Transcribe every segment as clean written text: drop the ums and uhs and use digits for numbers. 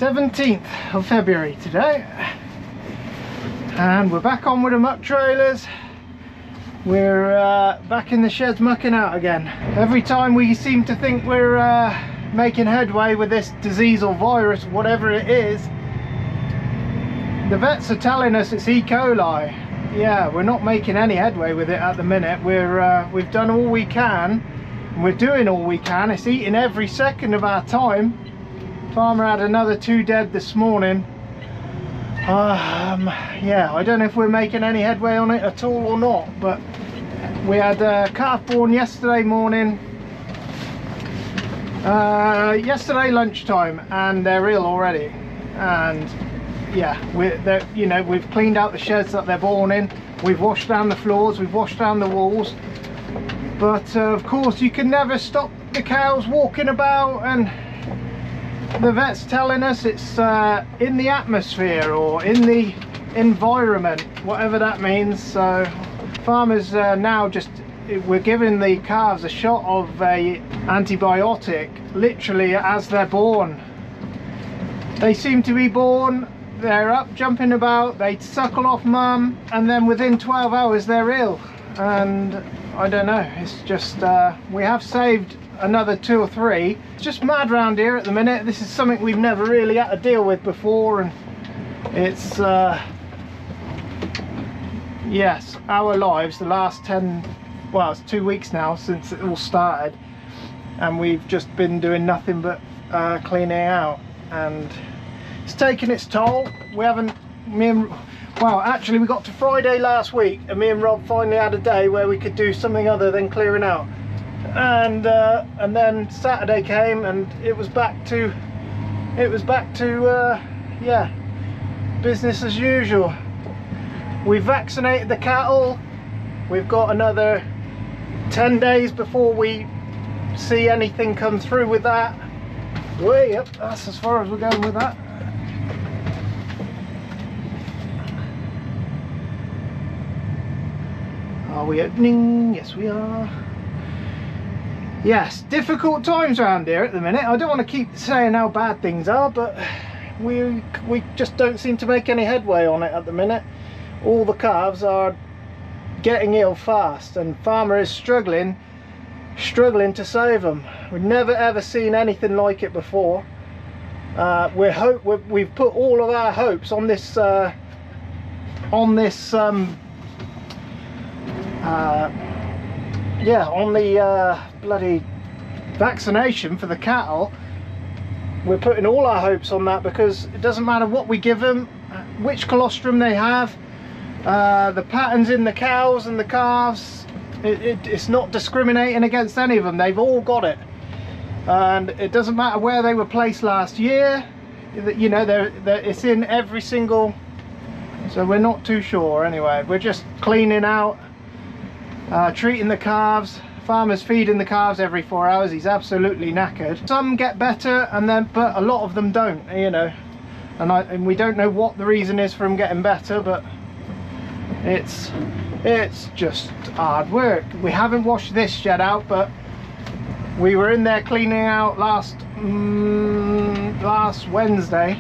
17th of February today, and we're back on with the muck trailers. We're back in the sheds mucking out again. Every time we seem to think we're making headway with this disease or virus, whatever it is, the vets are telling us it's E. coli. Yeah, we're not making any headway with it at the minute. We've done all we can, and we're doing all we can. It's eating every second of our time. Farmer had another 2 dead this morning. Yeah, I don't know if we're making any headway on it at all or not, but we had a calf born yesterday morning, yesterday lunchtime, and they're ill already. And yeah, we've cleaned out the sheds that they're born in, we've washed down the floors, we've washed down the walls, but of course you can never stop the cows walking about, and the vet's telling us it's in the atmosphere or in the environment, whatever that means. So farmers now we're giving the calves a shot of a antibiotic literally as they're born. They seem to be born, they're up jumping about, they suckle off mum, and then within 12 hours they're ill. And I don't know, it's just we have saved another 2 or 3. It's just mad round here at the minute. This is something we've never really had to deal with before, and it's yes, our lives, the last 10, well, it's 2 weeks now since it all started, and we've just been doing nothing but cleaning out, and it's taken its toll. We haven't, well, actually we got to Friday last week and me and Rob finally had a day where we could do something other than clearing out. And then Saturday came and it was back to yeah, business as usual. We vaccinated the cattle. We've got another 10 days before we see anything come through with that. Way up, that's as far as we're going with that. Are we opening? Yes, we are. Yes, difficult times around here at the minute. I don't want to keep saying how bad things are, but we just don't seem to make any headway on it at the minute. All the calves are getting ill fast, and farmer is struggling to save them. We've never ever seen anything like it before. We've put all of our hopes on this yeah, on the bloody vaccination for the cattle. We're putting all our hopes on that, because it doesn't matter what we give them, which colostrum they have, the patterns in the cows and the calves, it's not discriminating against any of them. They've all got it, and it doesn't matter where they were placed last year. You know, it's in every single, so we're not too sure. Anyway, we're just cleaning out, treating the calves. Farmer's feeding the calves every 4 hours. He's absolutely knackered. Some get better, but a lot of them don't, you know, and we don't know what the reason is for them getting better, but it's just hard work. We haven't washed this shed out, but we were in there cleaning out last Wednesday.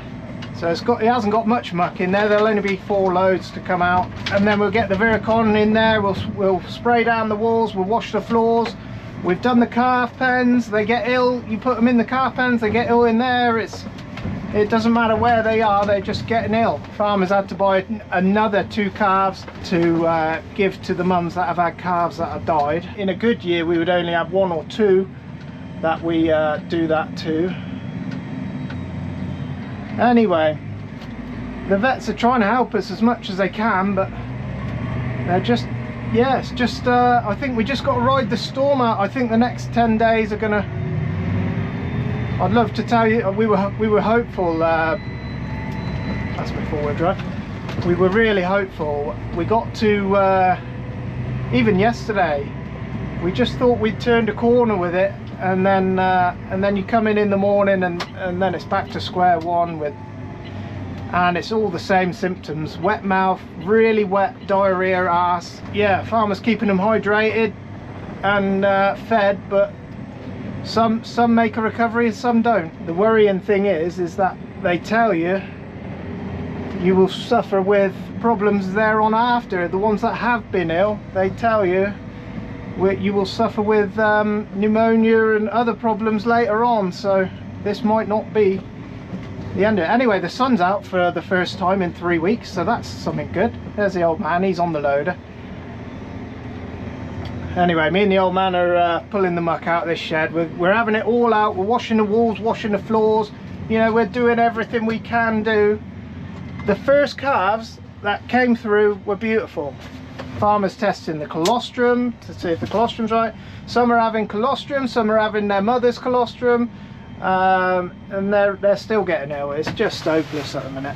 So it hasn't got much muck in there. There'll only be 4 loads to come out, and then we'll get the Viricon in there. We'll spray down the walls. We'll wash the floors. We've done the calf pens. They get ill. You put them in the calf pens, they get ill in there. It doesn't matter where they are. They're just getting ill. Farmers had to buy another 2 calves to give to the mums that have had calves that have died. In a good year, we would only have 1 or 2 that we do that to. Anyway, the vets are trying to help us as much as they can, but they're just, yeah, it's just I think we just got to ride the storm out. I think the next 10 days are gonna, I'd love to tell you, we were hopeful, that's my 4-wheel drive, we were really hopeful. We got to even yesterday, we just thought we'd turned a corner with it, and then you come in the morning and then it's back to square one with, and it's all the same symptoms: wet mouth, really wet, diarrhea, arse. Yeah, farmers keeping them hydrated and fed, but Some make a recovery, some don't. The worrying thing is that they tell you you will suffer with problems thereon after. The ones that have been ill, they tell you you will suffer with pneumonia and other problems later on. So this might not be the end of it. Anyway, the sun's out for the first time in 3 weeks, so that's something good. There's the old man, he's on the loader. Anyway, me and the old man are pulling the muck out of this shed. We're having it all out. We're washing the walls, washing the floors. You know, we're doing everything we can do. The first calves that came through were beautiful. Farmers testing the colostrum to see if the colostrum's right. Some are having colostrum, some are having their mother's colostrum, and they're still getting ill. It's just hopeless at the minute.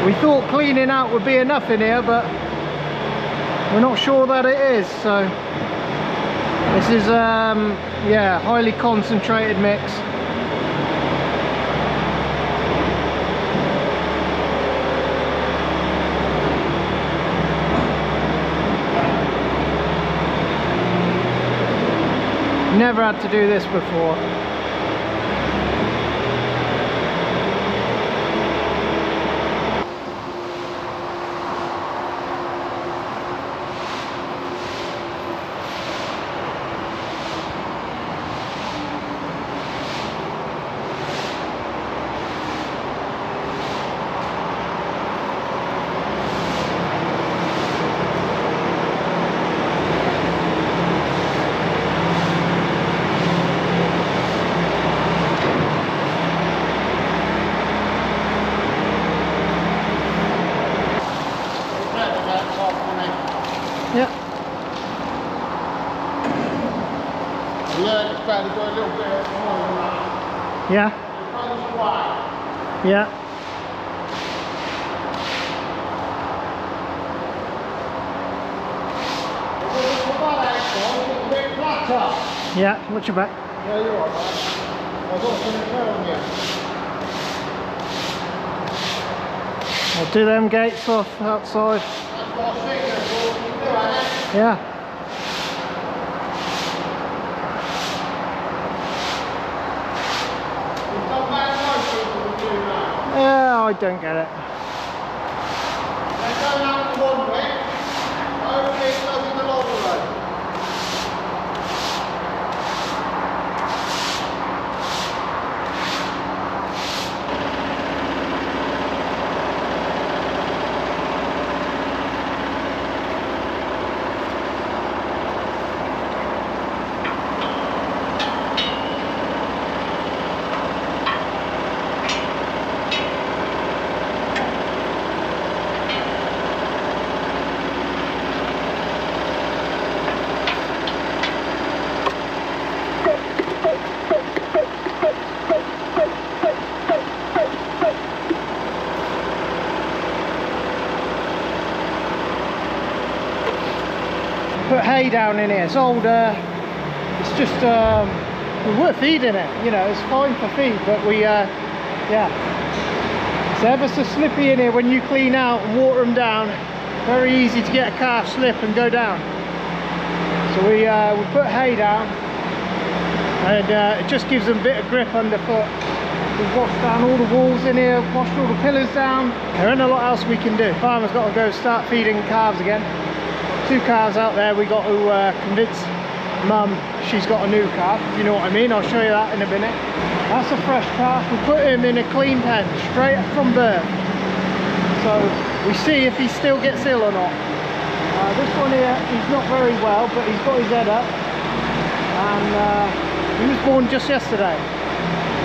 We thought cleaning out would be enough in here, but we're not sure that it is. So this is yeah, highly concentrated mix. Never had to do this before. Yeah. Yeah. Yeah. Yeah, watch your back. Yeah, you're all right. I've got something on you. I'll do them gates off outside. That's what I was thinking, that's what you do, ain't it? Yeah. You've done that most people will do that. Yeah, I don't get it. They're going out the one way, hopefully it goes in the long road. Put hay down in here. It's older. It's just we're feeding it. You know, it's fine for feed, but we yeah. It's ever so slippy in here when you clean out and water them down. Very easy to get a calf slip and go down. So we put hay down, and it just gives them a bit of grip underfoot. We've washed down all the walls in here, washed all the pillars down. There isn't a lot else we can do. Farmer's got to go start feeding calves again. 2 calves out there. We got to convince Mum she's got a new calf, if you know what I mean. I'll show you that in a minute. That's a fresh calf. We put him in a clean pen straight up from birth, so we see if he still gets ill or not. This one here, he's not very well, but he's got his head up, and he was born just yesterday.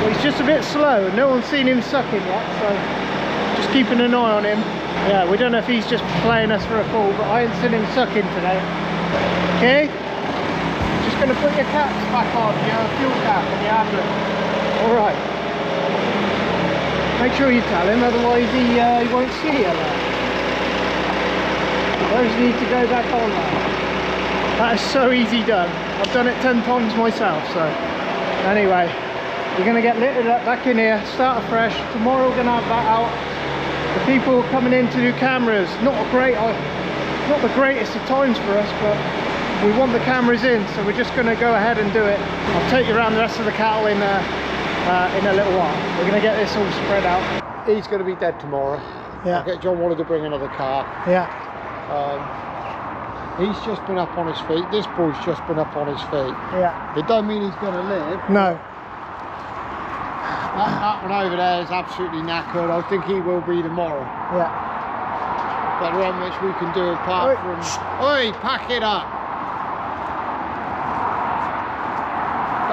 Well, he's just a bit slow. No one's seen him sucking yet, so just keeping an eye on him. Yeah, we don't know if he's just playing us for a fool, but I ain't seen him sucking today. Okay? Just going to put your caps back on, your fuel cap and your handle. Alright. Make sure you tell him, otherwise he won't see you there. Those need to go back on now. That is so easy done. I've done it 10 times myself, so. Anyway, we're going to get littered up back in here, start afresh. Tomorrow we're going to have that out. The people coming in to do cameras, not the greatest of times for us, but we want the cameras in, so we're just going to go ahead and do it. I'll take you around the rest of the cattle in a little while. We're going to get this all spread out. He's going to be dead tomorrow. Yeah. Okay, John wanted to bring another car. Yeah. He's just been up on his feet. This boy's just been up on his feet. Yeah. It don't mean he's going to live. No. That one over there is absolutely knackered. I think he will be tomorrow. Yeah. But there ain't much we can do apart from... Oi, pack it up!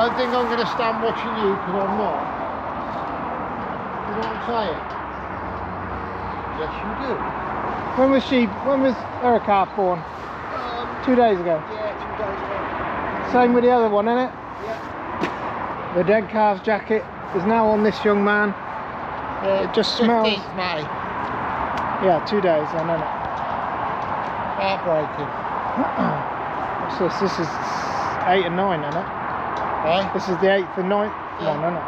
Don't think I'm going to stand watching you, because I'm not. You know what I'm saying? Yes, you do. When was her calf born? 2 days ago. Yeah, 2 days ago. Same with the other one, isn't it? Yeah. The dead calf's jacket is now on this young man. It just smells. 15th May. Yeah, 2 days then, isn't it? Heartbreaking. What's this? This is 8 and 9, isn't it? Right? This is the 8th and 9th one, isn't it?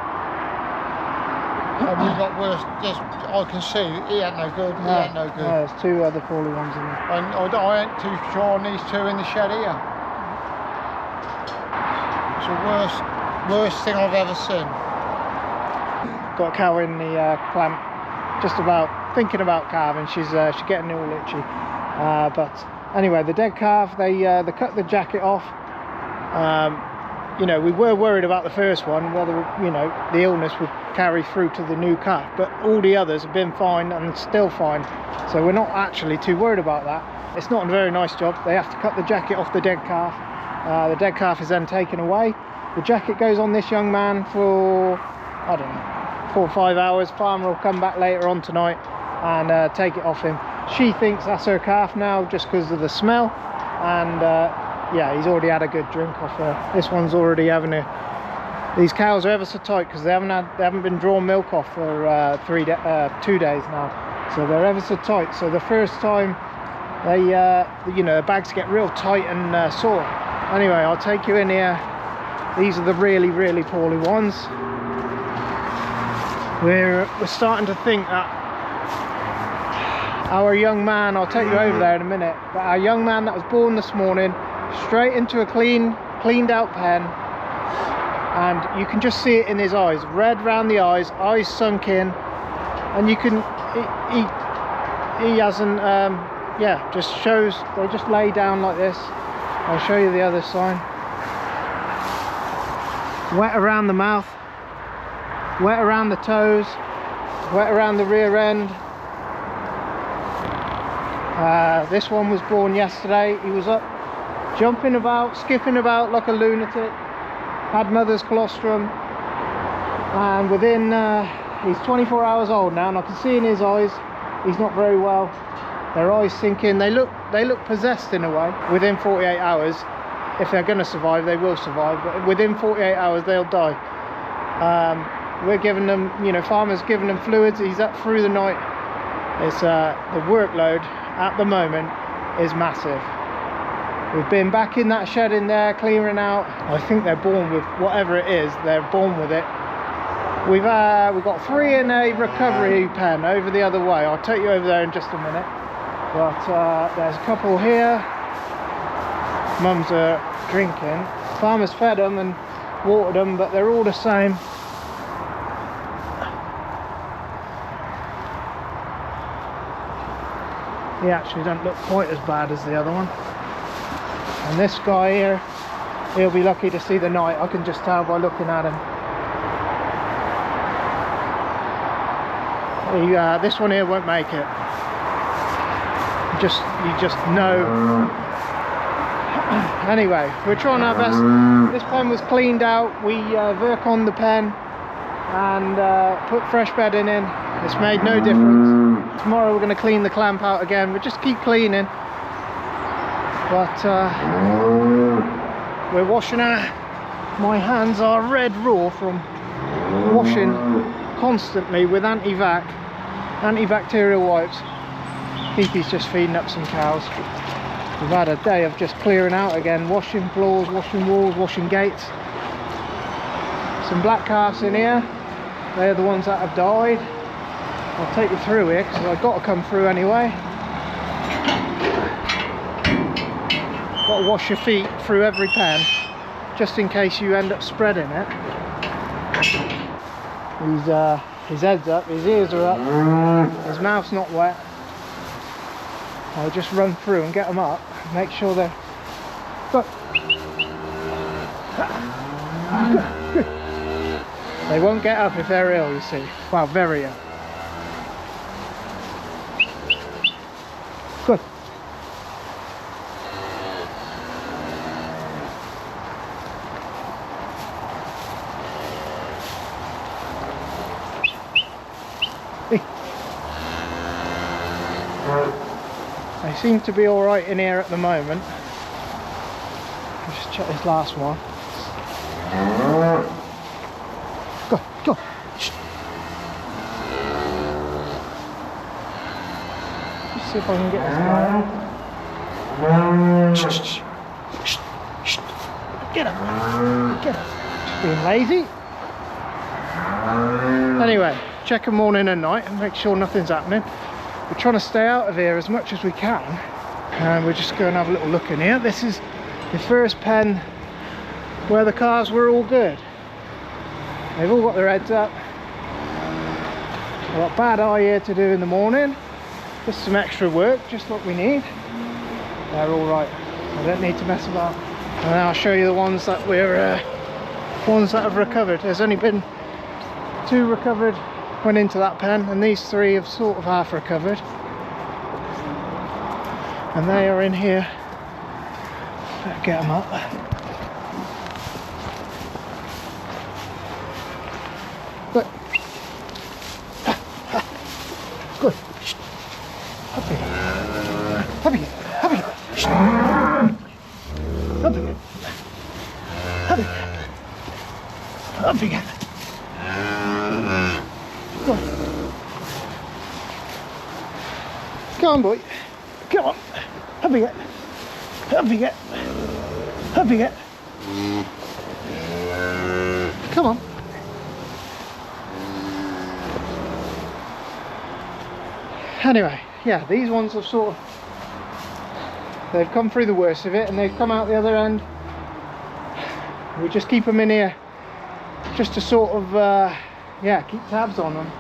And we've got worse, just, I can see, he ain't no good, he ain't no good. No, there's 2 other poorly ones in there. And I ain't too sure on these 2 in the shed here. It's the worst thing I've ever seen. Got a cow in the clamp, just about thinking about calving. She's getting all itchy. But anyway, the dead calf, they cut the jacket off. You know, we were worried about the first one, whether, you know, the illness would carry through to the new calf, but all the others have been fine and still fine, so we're not actually too worried about that. It's not a very nice job. They have to cut the jacket off the dead calf. The dead calf is then taken away. The jacket goes on this young man for, I don't know, 4 or 5 hours. Farmer will come back later on tonight and take it off him. She thinks that's her calf now just because of the smell, and yeah, he's already had a good drink off her. This one's already having a... These cows are ever so tight because they haven't been drawn milk off for 2 days now, so they're ever so tight. So the first time they, you know, the bags get real tight and sore. Anyway, I'll take you in here. These are the really, really poorly ones. We're starting to think that our young man, I'll take you over there in a minute, but our young man that was born this morning, straight into a cleaned out pen, and you can just see it in his eyes, red round the eyes sunk in, and you can, he hasn't, yeah, just shows, they just lay down like this. I'll show you the other side. Wet around the mouth, wet around the toes, wet around the rear end. This one was born yesterday. He was up jumping about, skipping about like a lunatic, had mother's colostrum, and within he's 24 hours old now, and I can see in his eyes he's not very well. Their eyes sink in. They look possessed in a way. Within 48 hours, if they're going to survive, they will survive, but within 48 hours they'll die. We're giving them, you know, farmers giving them fluids. He's up through the night. It's the workload at the moment is massive. We've been back in that shed in there clearing out. I think they're born with whatever it is, they're born with it. We've got 3 in a recovery pen over the other way. I'll take you over there in just a minute. But there's a couple here. Mums are drinking. Farmers fed them and watered them, but they're all the same. He actually doesn't look quite as bad as the other one. And this guy here, he'll be lucky to see the night. I can just tell by looking at him. This one here won't make it. You just know. Anyway, we're trying our best. This pen was cleaned out. We work on the pen. and put fresh bedding in. It's made no difference. Tomorrow we're going to clean the clamp out again. We'll just keep cleaning, but we're washing my hands are red raw from washing constantly with antibacterial wipes. Fifi's just feeding up some cows. We've had a day of just clearing out again, washing floors, washing walls, washing gates. Some black calves in here. They're the ones that have died. I'll take you through here because I've got to come through anyway. Got to wash your feet through every pen just in case you end up spreading it. His head's up, his ears are up, his mouth's not wet. I'll just run through and get them up, make sure they're good. They won't get up if they're ill, you see. Well, very ill. Good. They seem to be alright in here at the moment. I'll just check this last one. Go, go. Shh. Let's see if I can get this guy. Shh, shh, shh, shh. Get up. Get up. Just being lazy. Anyway, check them morning and night and make sure nothing's happening. We're trying to stay out of here as much as we can, and we're just going to have a little look in here. This is the first pen where the calves were all good. They've all got their heads up. I've got bad eye here to do in the morning, just some extra work, just what we need. They're all right, I don't need to mess about. And then I'll show you the ones that have recovered. There's only been 2 recovered went into that pen, and these 3 have sort of half recovered, and they are in here. Better get them up. Good. Good. Up again. Up again. Up again. Up again. Up again. Up again. Come on, boy. Come on. Up you get. Up you get. Up you get. Come on. Anyway, yeah, these ones have sort of, they've come through the worst of it and they've come out the other end. We just keep them in here just to sort of yeah, keep tabs on them.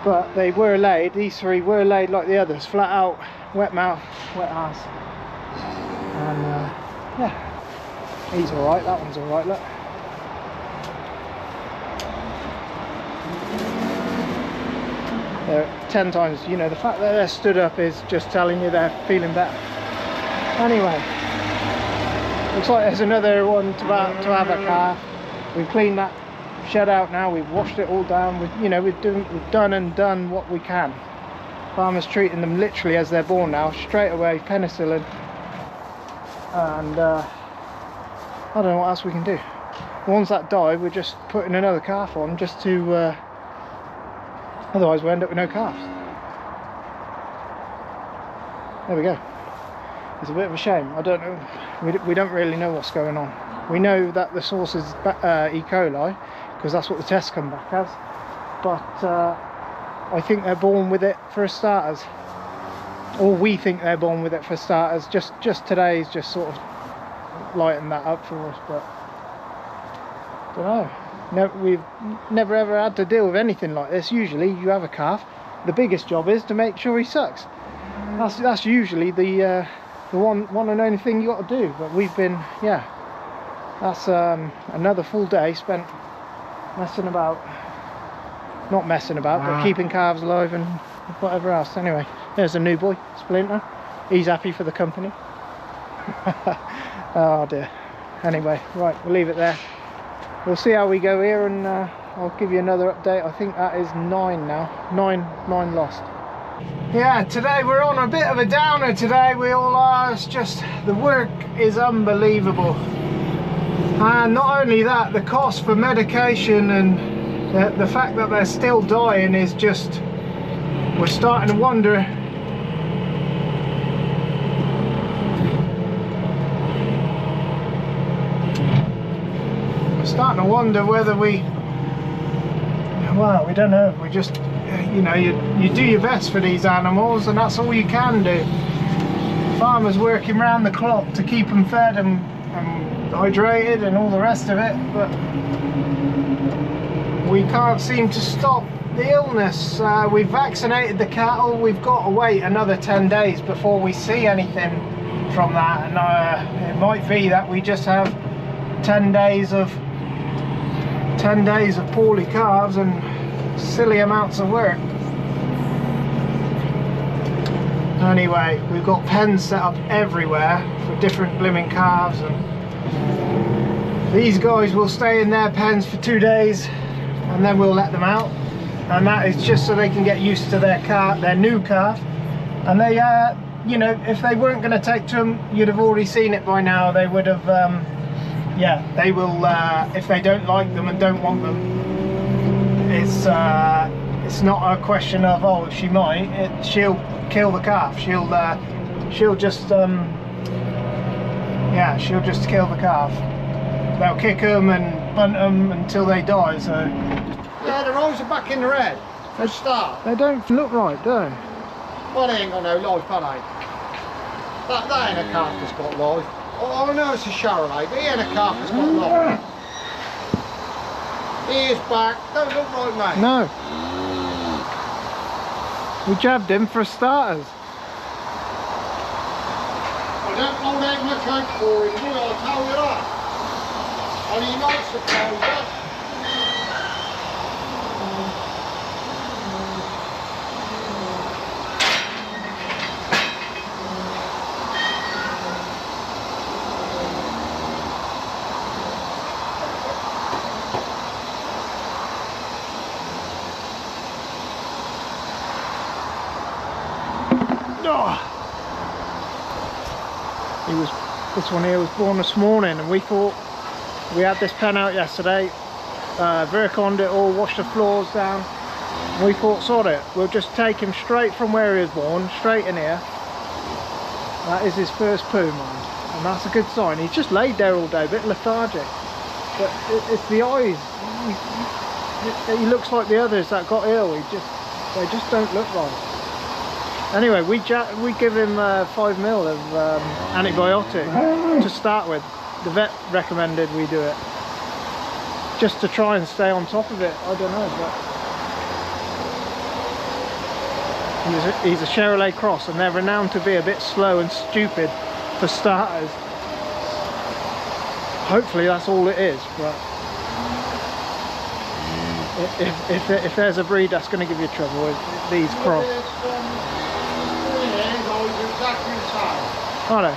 But they were laid, these 3 were laid like the others, flat out, wet mouth, wet ass. And yeah, he's alright, that one's alright, look. They're 10 times, you know, the fact that they're stood up is just telling you they're feeling better. Anyway, looks like there's another one to have a calf. We've cleaned that shed out now, we've washed it all down. We've done what we can. Farmers treating them literally as they're born now, straight away, penicillin. And I don't know what else we can do. The ones that die, we're just putting another calf on just to otherwise we end up with no calves. There we go. It's a bit of a shame. I don't know, we don't really know what's going on. We know that the source is E. coli, because that's what the tests come back as, but I think they're born with it for starters, or we think they're born with it for starters. Just today's just sort of lightened that up for us, but don't know. No, we've never ever had to deal with anything like this. Usually you have a calf, the biggest job is to make sure he sucks. That's usually the one and only thing you got to do, but we've been, yeah, that's another full day spent messing about, not messing about, but keeping calves alive and whatever else. Anyway, there's a new boy, Splinter. He's happy for the company. Oh dear. Anyway, right, we'll leave it there. we'll see how we go here, and I'll give you another update. I think that is 9 now. 9 lost. Yeah, today we're on a bit of a downer today. We all are. It's just the work is unbelievable, and not only that, the cost for medication and the fact that they're still dying is just, we're starting to wonder. We're starting to wonder whether we don't know. We just, you know, you do your best for these animals, and that's all you can do. Farmers working round the clock to keep them fed and hydrated and all the rest of it, but we can't seem to stop the illness. We've vaccinated the cattle. We've got to wait another 10 days before we see anything from that, and it might be that we just have 10 days of poorly calves and silly amounts of work. Anyway, we've got pens set up everywhere for different blooming calves, and these guys will stay in their pens for 2 days, and then we'll let them out, and that is just so they can get used to their new calf. And they you know, if they weren't going to take to them, you'd have already seen it by now. They would have yeah, they will, if they don't like them and don't want them, it's not a question of, oh, she might, she'll kill the calf. She'll just yeah, she'll just kill the calf. They'll kick them and bunt them until they die. So Yeah, the eyes are back in the red. For a start. they don't look right, do they? Well, they ain't got no life, have they? That ain't a calf that's got life. Oh, I know it's a Charolais, but he ain't a calf that's got life. He is back. Don't look right, mate. No. We jabbed him for starters. I don't know that much out for him, do I? I'll tell you that. And he might surprise us. This one here was born this morning, and we thought, we had this pen out yesterday, Verconned it all, washed the floors down, and we thought, sod it, we'll just take him straight from where he was born, straight in here. That is his first poo, mind, and that's a good sign. He's just laid there all day, a bit lethargic, but it's the eyes. He looks like the others that got ill. They just don't look right. Anyway, we give him 5 mil of antibiotic to start with. The vet recommended we do it, just to try and stay on top of it. I don't know, but he's a Charolais cross, and they're renowned to be a bit slow and stupid for starters. Hopefully that's all it is, but if there's a breed that's going to give you trouble with these cross. Are they?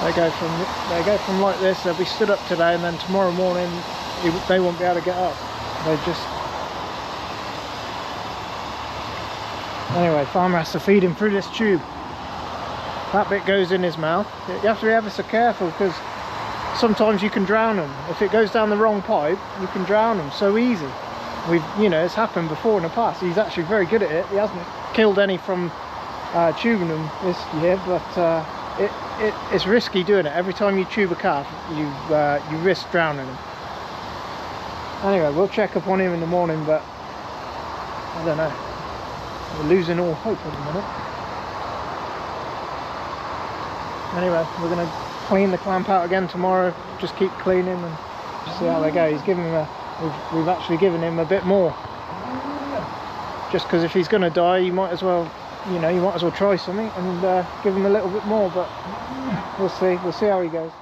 They go from like this. They'll be stood up today, and then tomorrow morning they won't be able to get up. They just, anyway, farmer has to feed him through this tube. That bit goes in his mouth. You have to be ever so careful, because sometimes you can drown them. If it goes down the wrong pipe, you can drown them so easy. You know, it's happened before in the past. He's actually very good at it. He hasn't killed any from tubing them this year, but it's risky doing it. Every time you tube a calf, you risk drowning him. Anyway, we'll check up on him in the morning, but I don't know. We're losing all hope at the minute. Anyway, we're going to clean the clamp out again tomorrow. Just keep cleaning and see how they go. He's given him we've actually given him a bit more, just because if he's going to die, you might as well, you know, you might as well try something and give him a little bit more. But we'll see how he goes.